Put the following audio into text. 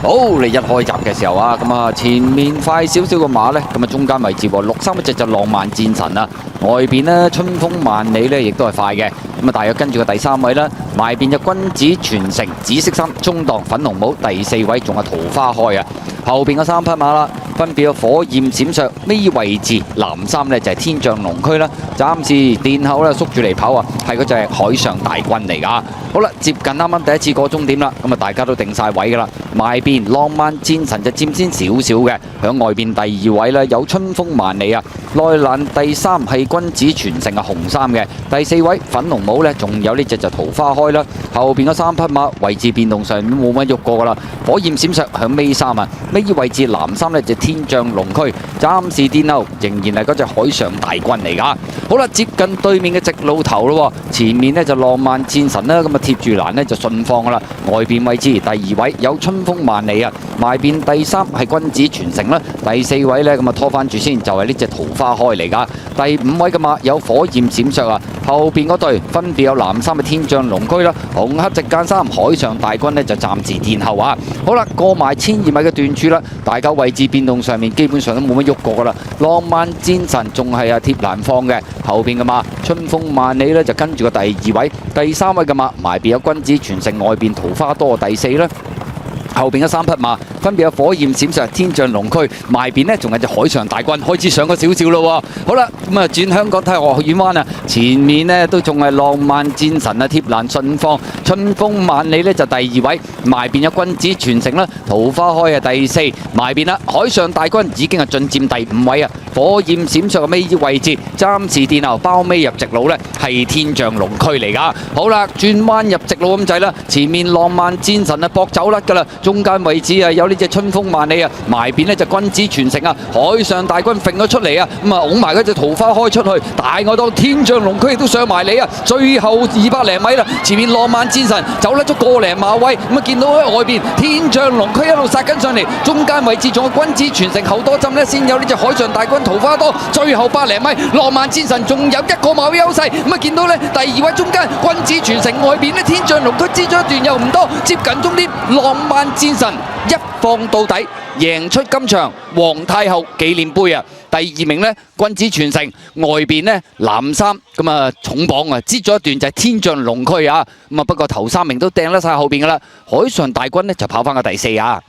好，你一開閘嘅時候啊，咁啊前面快少少嘅馬呢，咁啊中間位置喎，6-3嗰隻就浪漫戰神啊，外邊呢，春風萬里呢，亦都係快嘅，咁啊大約跟住個第3位啦，埋邊就君子傳承紫色衫中檔粉紅帽，第4位仲有桃花開啊，後邊嗰3匹馬啦。分別有火焰閃爍，尾位置藍衫呢就係天象龍區啦，暫時殿後咧縮住嚟跑啊，係嗰隻海上大軍嚟㗎。好啦，接近啱啱第一次過終點啦，咁啊大家都定晒位㗎啦。埋邊浪漫戰神就佔先少少嘅，響外邊第2位呢有春風萬里啊，內欄第3係君子傳承啊紅衫嘅，第4位粉紅帽呢，仲有呢隻就桃花開啦。後邊嗰3匹馬位置變動上面冇乜喐過㗎啦，火焰閃爍響尾3啊，尾位置藍衫呢就天象龍區，暫時殿後仍然係嗰隻海上大軍嚟㗎。好啦，接近對面嘅直路頭咯，前面呢就浪漫戰神啦，咁啊貼住欄呢就順放㗎啦。外邊位置第2位有春風萬里啊，埋邊第3係君子傳承啦，第4位呢咁啊拖翻住先，就係呢隻桃花開嚟㗎。第5位嘅馬有火焰閃爍啊，後邊嗰隊分別有藍衫嘅天象龍區啦，紅黑直間衫海上大軍呢就暫時殿後啊。好啦，過埋1200米嘅段處啦，大家位置變動上面基本上都冇乜喐過㗎啦。浪漫戰神仲係貼欄放嘅，後邊嘅馬春風萬里呢就跟住個第2位，第3位嘅馬埋邊有君子傳承，外邊桃花多第4啦。後邊嘅3匹馬分別有火焰閃爍、天象龍區，埋邊呢仲有隻海上大軍開始上咗少少咯。好啦，咁啊轉香港體育學院灣啊，前面呢都仲係浪漫戰神啊貼欄順放，春風萬里呢就第2位，埋邊有君子傳承啦，桃花開啊第4，埋邊啦海上大軍已經係進佔第5位啊，火焰閃爍嘅尾位置暫時殿後，包尾入直路呢係天象龍區嚟㗎。好啦，轉彎入直路咁滯啦，前面浪漫戰神啊搏走甩㗎啦。中間位置啊有呢隻春風萬里啊，埋邊呢就君子傳承啊，海上大軍揈咗出嚟啊，咁啊拱埋嗰隻桃花開出去，大外檔天象龍區亦都上埋嚟啊，最後200零米啦，前面浪漫戰神走甩咗個零馬位，咁啊見到喺外邊天象龍區一路殺緊上嚟，中間位置仲有君子傳承後多陣呢，先有呢隻海上大軍桃花多，最後100零米浪漫戰神仲有1個馬位優勢，咁啊見到呢第2位中間君子傳承，外邊呢天象龍區支咗一段又唔多，接近終點浪漫戰神一放到底，贏出今場皇太后紀念杯啊！第2名呢，君子傳承，外邊呢藍衫咁啊重磅啊，支咗一段就係天象龍區啊，咁啊不過頭3名都掟得晒後邊噶啦，海上大軍呢就跑翻個第4啊！